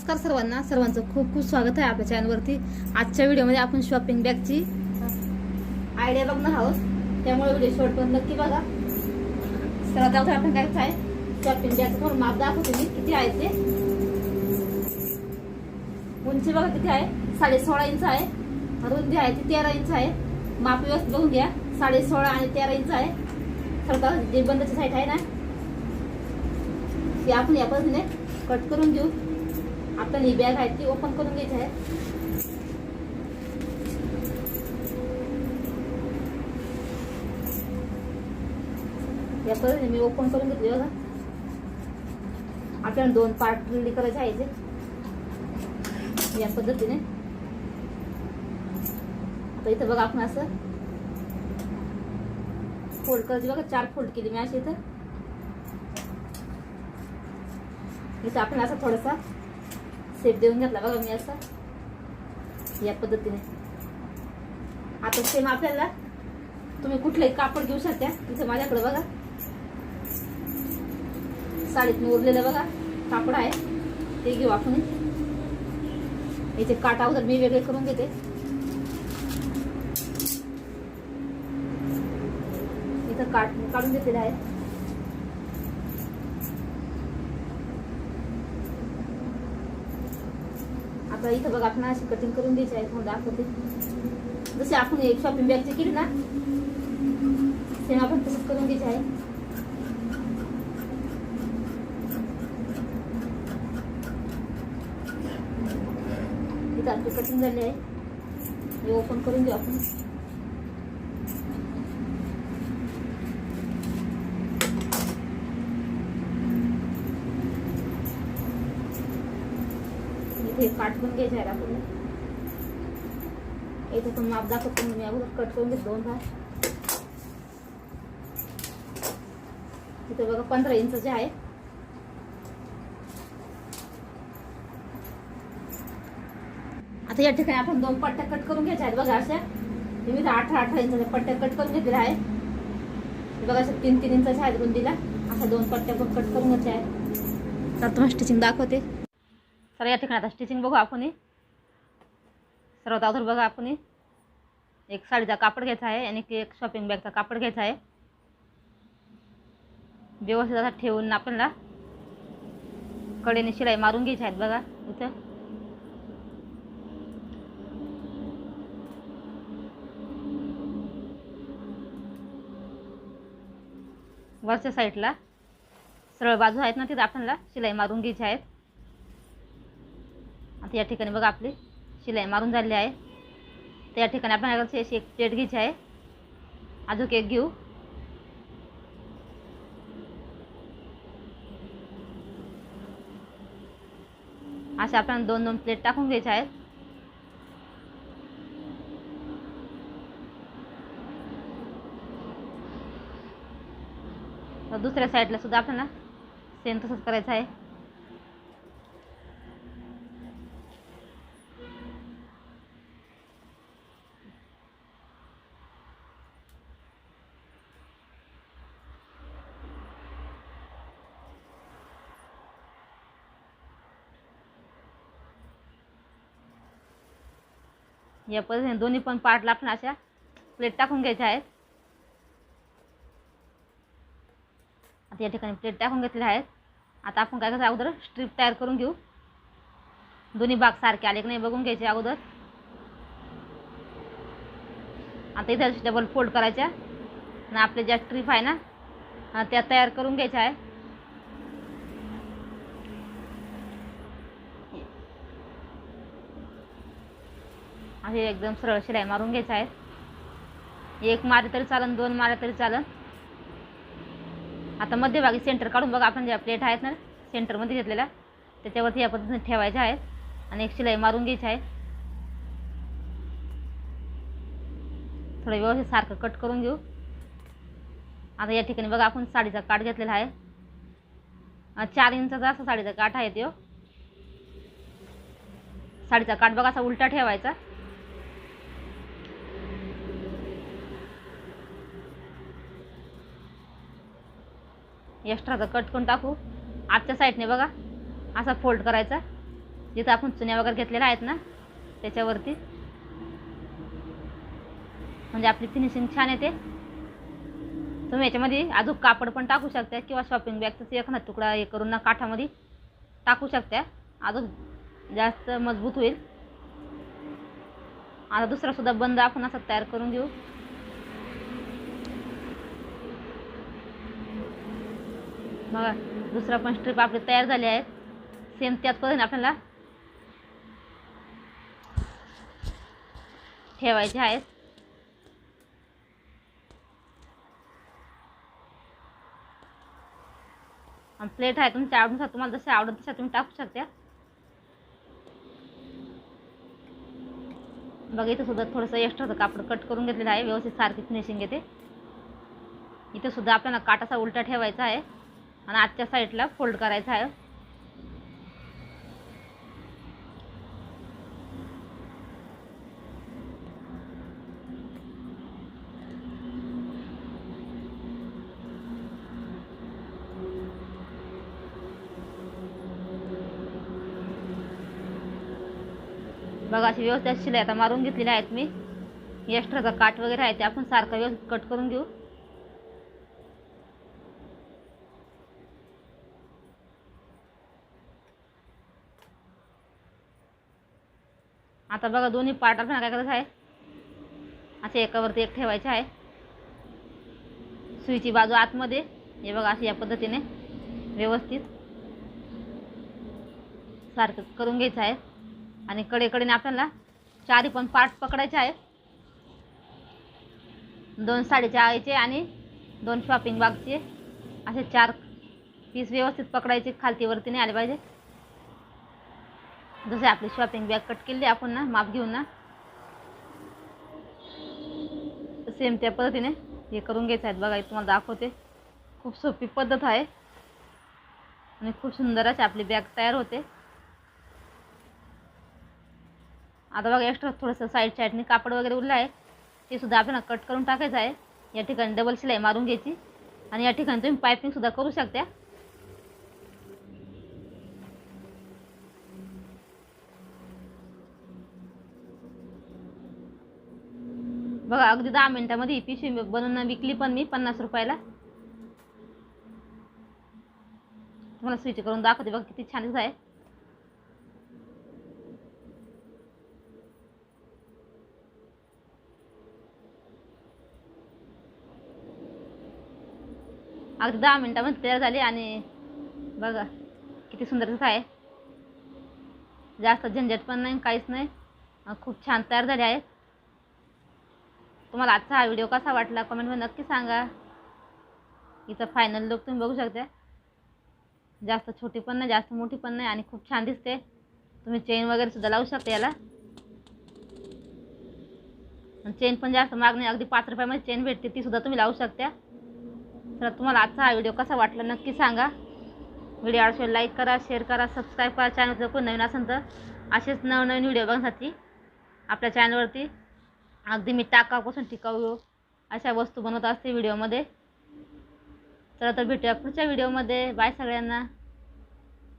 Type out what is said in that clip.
नमस्कार सर्वांना, सर्वांचं खूप खूप स्वागत आहे आपल्या चॅनलवरती। आजच्या व्हिडिओमध्ये आपण शॉपिंग बॅगची आयडिया बघणार आहोत, त्यामुळे व्हिडिओ शेवटपर्यंत नक्की बघा। सर्वात अगोदर आपण काय करायचं आहे, शॉपिंग बॅगचं थोडं माप दाखवते मी किती आहे ते। उंची बघा किती आहे, 16.5 इंच आहे। रुंदी आहे ती 13 इंच आहे। माप व्यवस्थित बघून घ्या, 16.5 आणि 13 इंच आहे। सर्वात जे बंदची साईड आहे ना, ती आपण या पद्धतीने कट करून घेऊ। आपल्याला ही बॅग आहे ती ओपन करून घ्यायची आहे। या पद्धतीने मी ओपन करून घेतली बघा। आपल्याला 2 पार्ट रेडी करायचे आहे या पद्धतीने। आता इथं बघा आपण असं फोल्ड करायची बघा, 4 फोल्ड केली मी अशी। इथं आपण असं थोडासा शेप देऊन घेतला बघा मी असं या पद्धतीने। आता सेम आपल्याला तुम्ही कुठलंही कापड घेऊ शकता। इथं माझ्याकडे बघा साडीत उरलेलं बघा कापड आहे, ते घेऊ आपण। याचे काटा अगोदर मी वेगळे करून घेते। इथं काढून घेतलेलं आहे। आता इथं बघा आपण अशी कटिंग करून द्यायची आहे, तुम्हाला दाखवते। जसे आपण एक शॉपिंग बॅगची केली ना, सेम आपण तसंच करून द्यायची आहे। इथं आपली कटिंग झाली आहे, हे ओपन करून घेऊ आपण। इथे काटून घ्यायचे आहे आपल्याला। इथे पण माप दाखवतो मी अगोदर, कट करून घेतो 2 भाग। इथे बघा 15 इंचचे आहे। आता या ठिकाणी आपण 2 पट्ट्या कट करून घ्यायच्या आहेत बघा अशा। मी 18 इंचाच्या पट्ट्या कट करून घेतलेल्या आहे बघा। अशा 3-3 इंचाच्या आहेत रुंदीला, अशा 2 पट्ट्या पण कट करून घ्यायच्या आहेत। तर तुम्हाला स्टिचिंग दाखवते। तर या ठिकाणी आता स्टिचिंग बघू आपण। सर्वात अगोदर बघा आपण एक साडीचा कापड घ्यायचा आहे आणि एक शॉपिंग बॅगचा कापड घ्यायचा आहे। व्यवस्थित असा ठेवून आपल्याला कडेने शिलाई मारून घ्यायची आहेत बघा। इथं वरच्या साईडला सरळ बाजू आहेत ना, तिथं आपल्याला शिलाई मारून घ्यायची आहेत। आता या ठिकाणी बघा आपली शिलाई मारून झालेली आहे। तर या ठिकाणी आपण अशी एक प्लेट घ्यायची आहे, अजून एक घेऊ। अशा आपण 2-2 प्लेट टाकून घ्यायच्या आहेत। तर दुसऱ्या साईडला सुद्धा आपल्याला सेम तसंच करायचं आहे। या पद्धतीने दोन्ही पण पार्टला आपण अशा प्लेट टाकून घ्यायच्या आहेत। आता या ठिकाणी प्लेट टाकून घेतलेल्या आहेत। आता आपण काय करायचं, अगोदर स्ट्रीप तयार करून घेऊ। दोन्ही भाग सारखे आले की नाही बघून घ्यायचे अगोदर। आता इथे डबल फोल्ड करायच्या आणि आपल्या ज्या स्ट्रीप आहे ना त्या तयार करून घ्यायच्या आहे। असे एकदम सरळ शिलाई मारून घ्यायचे आहेत। 1 मारले तरी चालेल, 2 मारले तरी चालेल। आता मध्यभागी सेंटर काढून बघा, आपण ज्या प्लेट आहेत ना सेंटरमध्ये घेतलेल्या, त्याच्यावरती या पद्धतीने ठेवायच्या आहेत आणि एक शिलाई मारून घ्यायची आहे। थोडं व्यवस्थित सारखं कट करून घेऊ। आता या ठिकाणी बघा आपण साडीचा काठ घेतलेला आहे, 4 इंचाचा असा साडीचा काठ आहे तो। साडीचा काठ बघा असा उलटा ठेवायचा। एक्स्ट्राचा कट करून टाकू। आजच्या साईडने बघा असा फोल्ड करायचा जिथं आपण चुन्या वगैरे घेतलेल्या आहेत ना त्याच्यावरती, म्हणजे आपली फिनिशिंग छान येते. तुम्ही याच्यामध्ये अजून कापड पण टाकू शकता किंवा शॉपिंग बॅगचा एखादा तुकडा हे करून ना काठामध्ये टाकू शकता, अजून जास्त मजबूत होईल. आता दुसरा सुद्धा बंद आपण असा तयार करून घेऊ. बघा दुसरा पण स्ट्रिप आपली तयार झाली आहे. सेम त्याच पद्धतीने आपल्याला ठेवायचे आहेत. आणि प्लेट आहे तुमच्या आवडीनुसार, तुम्हाला जसे आवडत तशा तुम्ही टाकू शकता. बघा इथं सुद्धा थोडंसं एक्स्ट्राचं कापड कट करून घेतलेलं आहे, व्यवस्थित सारखी फिनिशिंग येते. इथं सुद्धा आपल्याला काट असा उलटा ठेवायचा आहे आणि आजच्या साईडला फोल्ड करायचा आहे. बघा अशी व्यवस्थित शिलाई आता मारून घेतलेली आहेत मी. एक्स्ट्राचा काट वगैरे आहे ते आपण सारखा व्यवस्थित कट करून घेऊ. आता बघा दोन्ही पार्ट आपल्याला काय करायचं आहे, असे एकावरती एक ठेवायचे आहे. सुईची बाजू आतमध्ये, हे बघा अशी या पद्धतीने व्यवस्थित सारखं करून घ्यायचं आहे. आणि कडेकडेने आपल्याला चारी पण पार्ट पकडायचे आहे. 2 साडीच्या आळीचे आणि 2 शॉपिंग बॅगचे असे 4 पीस व्यवस्थित पकडायचे, खालती वरती नाही आले पाहिजे. जसे आपली शॉपिंग बॅग कट केली आपण ना माप घेऊन ना, सेम त्या पद्धतीने हे करून घ्यायचं आहे. बघा तुम्हाला दाखवते, खूप सोपी पद्धत आहे आणि खूप सुंदर अशी आपली बॅग तयार होते. आता बघा एक्स्ट्रा थोडंसं साईडने कापड वगैरे उरलं आहे, ते सुद्धा आपल्याला कट करून टाकायचं आहे. या ठिकाणी डबल शिलाई मारून घ्यायची आणि या ठिकाणी तुम्ही पायपिंग सुद्धा करू शकता. बघा अगदी 10 मिनिटामध्ये ही पिशवी बनवून विकली पण मी 50 रुपयाला. तुम्हाला स्विच करून दाखवते बघा किती छान आहे. अगदी 10 मिनिटामध्ये तयार झाली आणि बघा किती सुंदर आहे. जास्त झंझट पण नाही, काहीच नाही, खूप छान तयार झाले आहे. तुम्हाला आजचा हा व्हिडिओ कसा वाटला कमेंटमध्ये नक्की सांगा. इथं फायनल लुक तुम्ही बघू शकता. जास्त छोटी पण नाही, जास्त मोठी पण नाही आणि खूप छान दिसते. तुम्ही चेन वगैरे सुद्धा लावू शकता याला. चेन पण जास्त महाग नाही, अगदी 5 रुपयामध्ये चेन भेटते, ती सुद्धा तुम्ही लावू शकता. तर तुम्हाला आजचा हा व्हिडिओ कसा वाटला नक्की सांगा. व्हिडिओ आवडल्यास लाईक करा, शेअर करा, सबस्क्राईब करा. चॅनल जर कोण नवीन असेल तर असेच नवनवीन व्हिडिओ बघण्यासाठी आपल्या चॅनलवरती अगदी मी टाकापासून टिकाऊ अशा वस्तू बनवत असते व्हिडिओमध्ये. चला तर भेटूया पुढच्या व्हिडिओमध्ये. बाय सगळ्यांना.